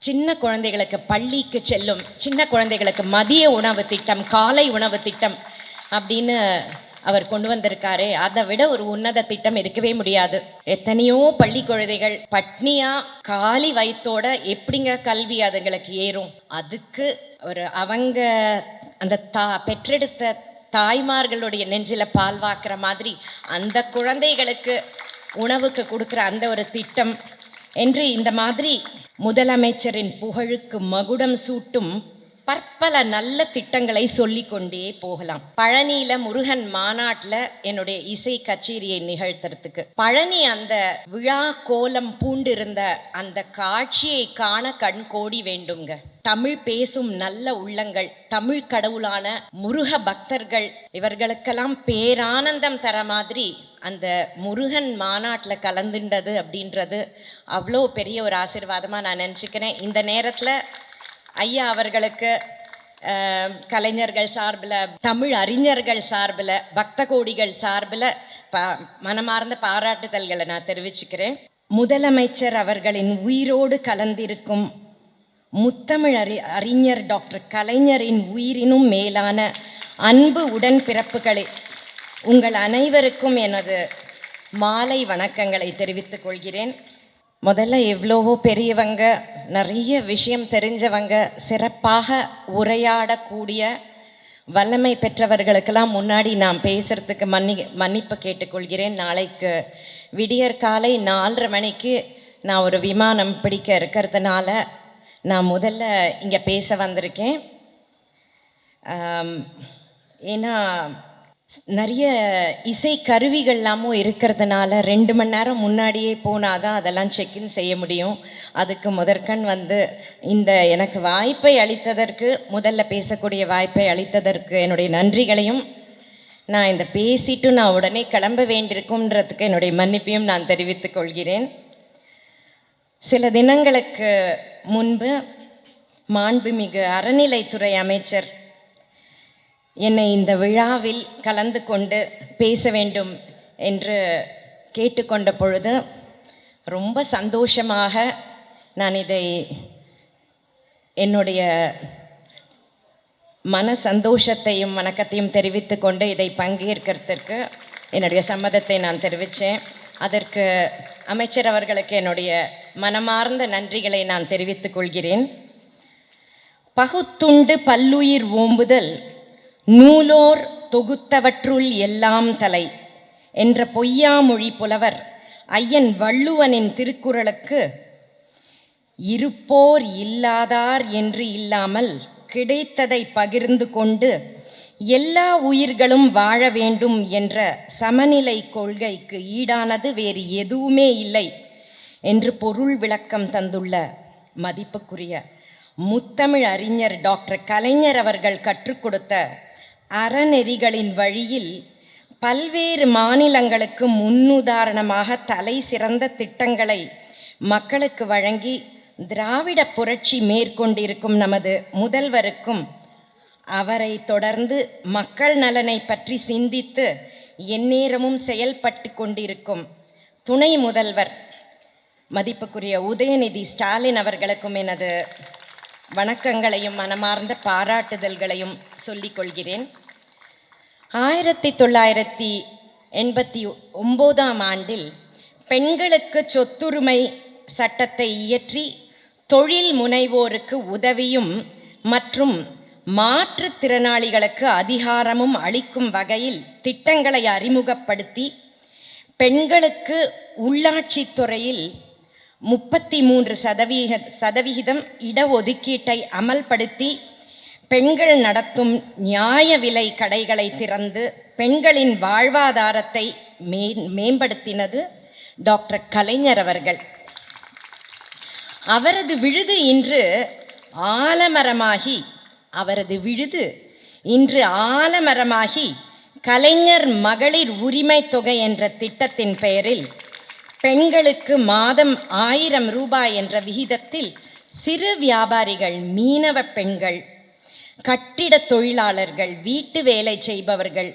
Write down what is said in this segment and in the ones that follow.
சின்ன குழந்தைகளுக்கு பள்ளிக்கு செல்லும் சின்ன குழந்தைகளுக்கு மதிய உணவு திட்டம், காலை உணவு திட்டம் அப்படின்னு அவர் கொண்டு வந்திருக்காரு. அதை விட ஒரு உன்னத திட்டம் இருக்கவே முடியாது. எத்தனையோ பள்ளி குழந்தைகள் பட்னியா காலி வயிற்றோட எப்படிங்க கல்வி அதுங்களுக்கு ஏறும்? அதுக்கு ஒரு அவங்க அந்த பெற்றெடுத்த தாய்மார்களுடைய நெஞ்சில பால் வாக்குற மாதிரி அந்த குழந்தைகளுக்கு உணவுக்கு கொடுக்குற அந்த ஒரு திட்டம் என்று இந்த மாதிரி முதலமைச்சரின் புகழுக்கு மகுடம் சூட்டும் பற்பல நல்ல திட்டங்களை சொல்லிக்கொண்டே போகலாம். பழனியில முருகன் மாநாட்டில் என்னுடைய இசை கச்சேரியை நிகழ்த்துறதுக்கு பழனி அந்த விழா கோலம் பூண்டிருந்த அந்த காட்சியை காண கண் கோடி வேண்டுங்க. தமிழ் பேசும் நல்ல உள்ளங்கள், தமிழ் கடவுளான முருக பக்தர்கள், இவர்களுக்கெல்லாம் பேரானந்தம் தர மாதிரி அந்த முருகன் மாநாட்டில் கலந்துண்டது அப்படின்றது அவ்வளோ பெரிய ஒரு ஆசீர்வாதமாக நான் நினச்சிக்கிறேன். இந்த நேரத்தில் ஐயா அவர்களுக்கு கலைஞர்கள் சார்பில், தமிழ் அறிஞர்கள் சார்பில், பக்த கோடிகள் சார்பில் மனமார்ந்த பாராட்டுதல்களை நான் தெரிவிச்சுக்கிறேன். முதலமைச்சர் அவர்களின் உயிரோடு கலந்திருக்கும் முத்தமிழ் அறிஞர் டாக்டர் கலைஞரின் உயிரினும் மேலான அன்பு உடன்பிறப்புகளே, உங்கள் அனைவருக்கும் எனது மாலை வணக்கங்களை தெரிவித்துக் கொள்கிறேன். முதல்ல எவ்வளவோ பெரியவங்க, நிறைய விஷயம் தெரிஞ்சவங்க, சிறப்பாக உரையாடக்கூடிய வல்லமை பெற்றவர்களுக்கெல்லாம் முன்னாடி நான் பேசுகிறதுக்கு மன்னிப்பு கேட்டுக்கொள்கிறேன். நாளைக்கு விடியற் காலை 4:30 மணிக்கு நான் ஒரு விமானம் பிடிக்க இருக்கிறதுனால நான் முதல்ல இங்கே பேச வந்திருக்கேன். ஏன்னா நிறைய இசை கருவிகள்லாமும் இருக்கிறதுனால 2 மணி நேரம் முன்னாடியே போனால் தான் அதெல்லாம் செக்இன் செய்ய முடியும். அதுக்கு முதற்கண் இந்த எனக்கு வாய்ப்பை அளித்ததற்கு, முதல்ல பேசக்கூடிய வாய்ப்பை அளித்ததற்கு என்னுடைய நன்றிகளையும், நான் இந்த பேசிட்டு நான் உடனே கிளம்ப வேண்டியிருக்கும்ன்றதுக்கு என்னுடைய மன்னிப்பையும் நான் தெரிவித்துக் கொள்கிறேன். சில தினங்களுக்கு முன்பு மாண்புமிகு அறநிலைத்துறை அமைச்சர் என்னை இந்த விழாவில் கலந்து கொண்டு பேச வேண்டும் என்று கேட்டுக்கொண்ட பொழுது ரொம்ப சந்தோஷமாக நான் இதை என்னுடைய மன சந்தோஷத்தையும் வணக்கத்தையும் தெரிவித்து கொண்டு இதை பங்கேற்கிறதுக்கு என்னுடைய சம்மதத்தை நான் தெரிவித்தேன். அதற்கு அமைச்சர் அவர்களுக்கு என்னுடைய மனமார்ந்த நன்றிகளை நான் தெரிவித்துக் கொள்கிறேன். பகுத்துண்டு பல்லுயிர் ஓம்புதல் நூலோர் தொகுத்தவற்றுள் எல்லாம் தலை என்ற பொய்யாமொழி புலவர் ஐயன் வள்ளுவனின் திருக்குறளுக்கு இருப்போர் இல்லாதார் என்று இல்லாமல் கிடைத்ததை பகிர்ந்து கொண்டு எல்லா உயிர்களும் வாழ வேண்டும் என்ற சமநிலை கொள்கைக்கு ஈடானது வேறு எதுவுமே இல்லை என்று பொருள் விளக்கம் தந்துள்ள மதிப்புக்குரிய முத்தமிழ் அறிஞர் டாக்டர் கலைஞர் அவர்கள் கற்றுக் கொடுத்த அறநெறிகளின் வழியில் பல்வேறு மாநிலங்களுக்கு முன்னுதாரணமாக தலை சிறந்த திட்டங்களை மக்களுக்கு வழங்கி திராவிட புரட்சி மேற்கொண்டிருக்கும் நமது முதல்வருக்கும், அவரை தொடர்ந்து மக்கள் நலனை பற்றி சிந்தித்து எந்நேரமும் செயல்பட்டு கொண்டிருக்கும் துணை முதல்வர் மதிப்புக்குரிய உதயநிதி ஸ்டாலின் அவர்களுக்கும் எனது வணக்கங்களையும் மனமார்ந்த பாராட்டுதல்களையும் சொல்லிக் கொள்கிறேன். 1989ஆம் ஆண்டில் பெண்களுக்கு சொத்துரிமை சட்டத்தை இயற்றி தொழில் முனைவோருக்கு உதவியும் மற்றும் மாற்றுத்திறனாளிகளுக்கு அதிகாரமும் அளிக்கும் வகையில் திட்டங்களை அறிமுகப்படுத்தி பெண்களுக்கு உள்ளாட்சித்துறையில் 33% இடஒதுக்கீட்டை அமல்படுத்தி பெண்கள் நடத்தும் நியாய விலை கடைகளை திறந்து பெண்களின் வாழ்வாதாரத்தை மேம்படுத்தினது டாக்டர் கலைஞர் அவர்கள். அவரது விழுது இன்று ஆலமரமாகி கலைஞர் மகளிர் உரிமை தொகை என்ற திட்டத்தின் பெயரில் பெண்களுக்கு மாதம் 1000 ரூபாய் என்ற விகிதத்தில் சிறு வியாபாரிகள், மீனவ பெண்கள், கட்டிட தொழிலாளர்கள், வீட்டு வேலை செய்பவர்கள்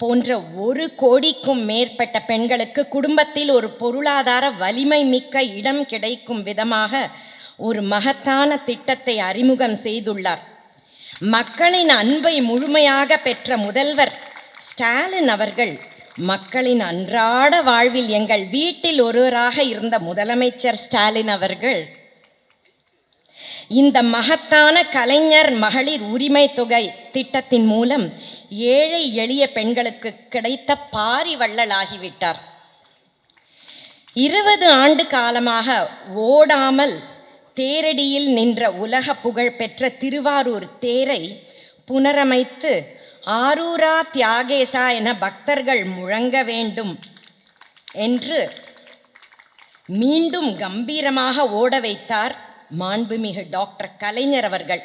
போன்ற 1 கோடிக்கும் மேற்பட்ட பெண்களுக்கு குடும்பத்தில் ஒரு பொருளாதார வலிமை மிக்க இடம் கிடைக்கும் விதமாக ஒரு மகத்தான திட்டத்தை அறிமுகம் செய்துள்ளார். மக்களின் அன்பை முழுமையாக பெற்ற முதல்வர் ஸ்டாலின் அவர்கள் மக்களின் அன்றாட வாழ்வில் எங்கள் வீட்டில் ஒருவராக இருந்த முதலமைச்சர் ஸ்டாலின் அவர்கள் இந்த மகத்தான கலைஞர் மகளிர் உரிமை தொகை திட்டத்தின் மூலம் ஏழை எளிய பெண்களுக்கு கிடைத்த பாரி வள்ளலாகிவிட்டார். 20 ஆண்டு காலமாக ஓடாமல் தேரடியில் நின்ற உலக புகழ் பெற்ற திருவாரூர் தேரை புனரமைத்து ஆரூரா தியாகேசா என பக்தர்கள் முழங்க வேண்டும் என்று மீண்டும் கம்பீரமாக ஓட வைத்தார் மாண்புமிகு டாக்டர் கலைஞர் அவர்கள்.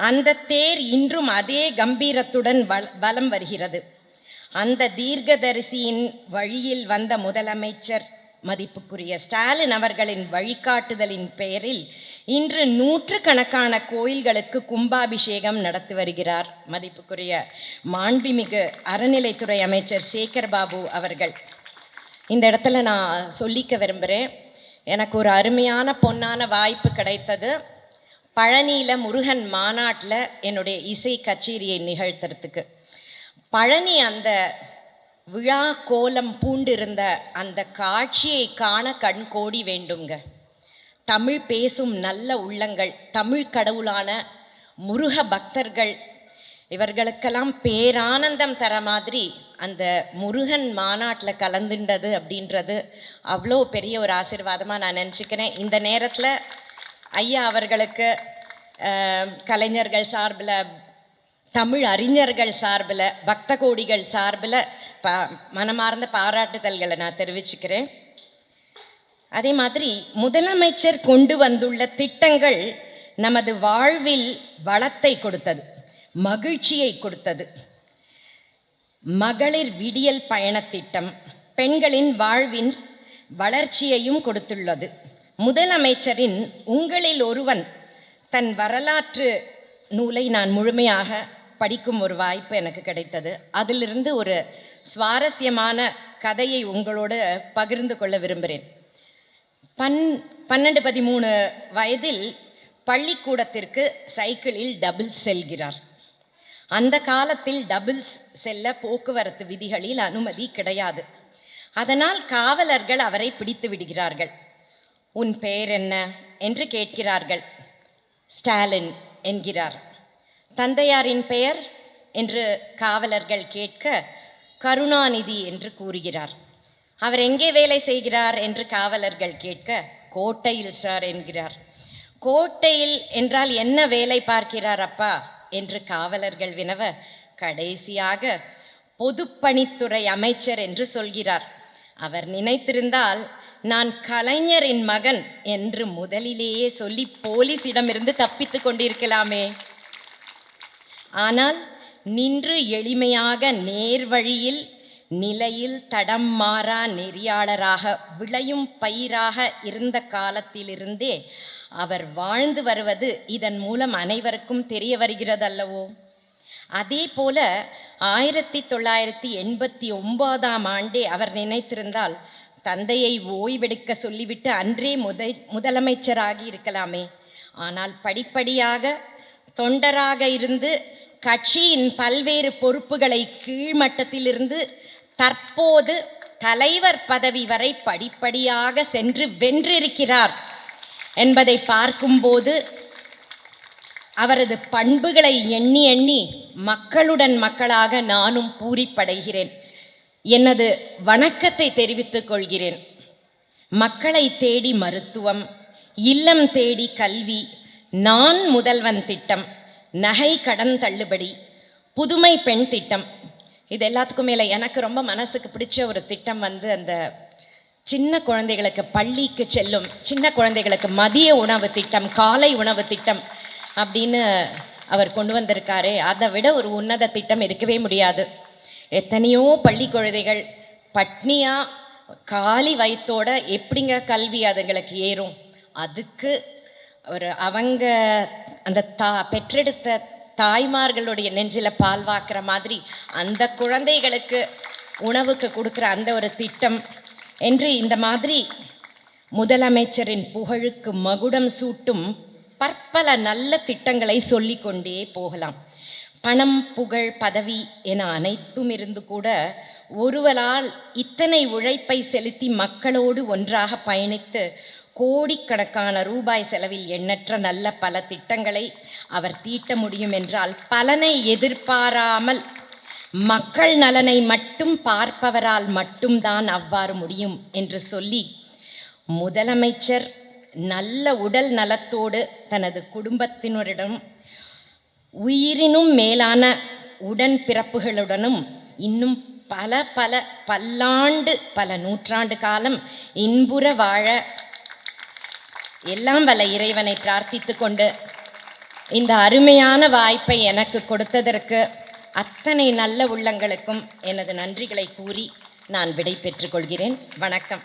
அந்த தேர் இன்றும் அதே கம்பீரத்துடன் வலம் வருகிறது. அந்த தீர்க்கதரிசியின் வழியில் வந்த முதலமைச்சர் மதிப்புக்குரிய ஸ்டாலின் அவர்களின் வழிகாட்டுதலின் பெயரில் இன்று 100கணக்கான கோயில்களுக்கு கும்பாபிஷேகம் நடத்தி வருகிறார் மதிப்புக்குரிய மாண்புமிகு அறநிலைத்துறை அமைச்சர் சேகர் பாபு அவர்கள். இந்த இடத்துல நான் சொல்லிக்க விரும்புகிறேன், எனக்கு ஒரு அருமையான பொன்னான வாய்ப்பு கிடைத்தது. பழனியில் முருகன் மாநாட்டில் என்னுடைய இசை கச்சேரியை நிகழ்த்துறதுக்கு. பழனி அந்த விழா கோலம் பூண்டிருந்த அந்த காட்சியை காண கண் கோடி வேண்டுங்க. தமிழ் பேசும் நல்ல உள்ளங்கள், தமிழ் கடவுளான முருக பக்தர்கள், இவர்களுக்கெல்லாம் பேரானந்தம் தர மாதிரி அந்த முருகன் மாநாட்டில் கலந்துண்டது அப்படின்றது அவ்வளோ பெரிய ஒரு ஆசீர்வாதமாக நான் நினச்சிக்கிறேன். இந்த நேரத்தில் ஐயா அவர்களுக்கு கலைஞர்கள் சார்பில், தமிழ் அறிஞர்கள் சார்பில், பக்த கோடிகள் சார்பில் மனமார்ந்த பாராட்டுதல்களை நான் தெரிவிச்சுக்கிறேன். அதே மாதிரி முதலமைச்சர் கொண்டு வந்துள்ள திட்டங்கள் நமது வாழ்வில் வளத்தை கொடுத்தது, மகிழ்ச்சியை கொடுத்தது. மகளிர் விடியல் பயணத்திட்டம் பெண்களின் வாழ்வின் வளர்ச்சியையும் கொடுத்துள்ளது. முதலமைச்சரின் உங்களில் ஒருவன் தன் வரலாற்று நூலை நான் முழுமையாக படிக்கும் ஒரு வாய்ப்பு எனக்கு கிடைத்தது. அதிலிருந்து ஒரு சுவாரஸ்யமான கதையை உங்களோடு பகிர்ந்து கொள்ள விரும்புகிறேன். 12-13 வயதில் பள்ளிக்கூடத்திற்கு சைக்கிளில் டபுள்ஸ் செல்கிறார். அந்த காலத்தில் டபுள்ஸ் செல்ல போக்குவரத்து விதிகளில் அனுமதி கிடையாது. அதனால் காவலர்கள் அவரை பிடித்து விடுகிறார்கள். உன் பெயர் என்ன என்று கேட்கிறார்கள். ஸ்டாலின் என்கிறார். தந்தையாரின் பெயர் என்று காவலர்கள் கேட்க கருணாநிதி என்று கூறுகிறார். அவர் எங்கே வேலை செய்கிறார் என்று காவலர்கள் கேட்க கோட்டையில் சார் என்கிறார். கோட்டையில் என்றால் என்ன வேலை பார்க்கிறார் அப்பா என்று காவலர்கள் வினவ கடைசியாக பொதுப்பணித்துறை அமைச்சர் என்று சொல்கிறார். அவர் நினைத்திருந்தால் நான் கலைஞரின் மகன் என்று முதலிலேயே சொல்லி போலீசிடமிருந்து தப்பித்து கொண்டிருக்கலாமே. ஆனால் நின்று எளிமையாக நேர்வழியில் நிலையில் தடம் மாறா நெறியாளராக விளையும் பயிராக இருந்த காலத்திலிருந்தே அவர் வாழ்ந்து வருவது இதன் மூலம் அனைவருக்கும் தெரிய வருகிறது அல்லவோ. அதே போல 1989ஆம் ஆண்டே அவர் நினைத்திருந்தால் தந்தையை ஓய்வெடுக்க சொல்லிவிட்டு அன்றே முதலமைச்சராகி இருக்கலாமே. ஆனால் படிப்படியாக தொண்டராக இருந்து கட்சியின் பல்வேறு பொறுப்புகளை கீழ்மட்டத்திலிருந்து தற்போது தலைவர் பதவி வரை படிப்படியாக சென்று வென்றிருக்கிறார் என்பதை பார்க்கும்போது அவரது பண்புகளை எண்ணி எண்ணி மக்களுடன் மக்களாக நானும் பூரிப்படைகிறேன். எனது வணக்கத்தை தெரிவித்துக் கொள்கிறேன். மக்களை தேடி மருத்துவம், இல்லம் தேடி கல்வி, நான் முதல்வன் திட்டம், நகை கடன் தள்ளுபடி, புதுமை பெண் திட்டம், இது எல்லாத்துக்கும் மேலே எனக்கு ரொம்ப மனசுக்கு பிடிச்ச ஒரு திட்டம் அந்த சின்ன குழந்தைகளுக்கு பள்ளிக்கு செல்லும் சின்ன குழந்தைகளுக்கு மதிய உணவு திட்டம், காலை உணவு திட்டம் அப்படின்னு அவர் கொண்டு வந்திருக்காரே, அதை விட ஒரு உன்னத திட்டம் இருக்கவே முடியாது. எத்தனையோ பள்ளி குழந்தைகள் பட்னியா காலி வயிற்றோட எப்படிங்க கல்வி அதுங்களுக்கு ஏறும்? அதுக்கு ஒரு அவங்க அந்த பெற்றெடுத்த தாய்மார்களுடைய நெஞ்சில் பால் வாக்குற மாதிரி அந்த குழந்தைகளுக்கு உணவுக்கு கொடுக்குற அந்த ஒரு திட்டம் என்று இந்த மாதிரி முதலமைச்சரின் புகழுக்கு மகுடம் சூட்டும் பற்பல நல்ல திட்டங்களை சொல்லிக்கொண்டே போகலாம். பணம், புகழ், பதவி என அனைத்தும் இருந்து கூட ஒருவரால் இத்தனை உழைப்பை செலுத்தி மக்களோடு ஒன்றாக பயணித்து கோடிக்கணக்கான ரூபாய் செலவில் எண்ணற்ற நல்ல பல திட்டங்களை அவர் தீட்ட முடியும் என்றால், பலனை எதிர்பாராமல் மக்கள் நலனை மட்டும் பார்ப்பவரால் மட்டும்தான் அவ்வாறு முடியும் என்று சொல்லி, முதலமைச்சர் நல்ல உடல் நலத்தோடு தனது குடும்பத்தினரிடம் உயிரினும் மேலான உடன்பிறப்புகளுடனும் இன்னும் பல பல்லாண்டு பல நூற்றாண்டு காலம் இன்புற வாழ எல்லாம் வல்ல இறைவனை பிரார்த்தித்து கொண்டு இந்த அருமையான வாய்ப்பை எனக்கு கொடுத்ததற்கு அத்தனை நல்ல உள்ளங்களுக்கும் எனது நன்றிகளை கூறி நான் விடை பெற்றுக் கொள்கிறேன். வணக்கம்.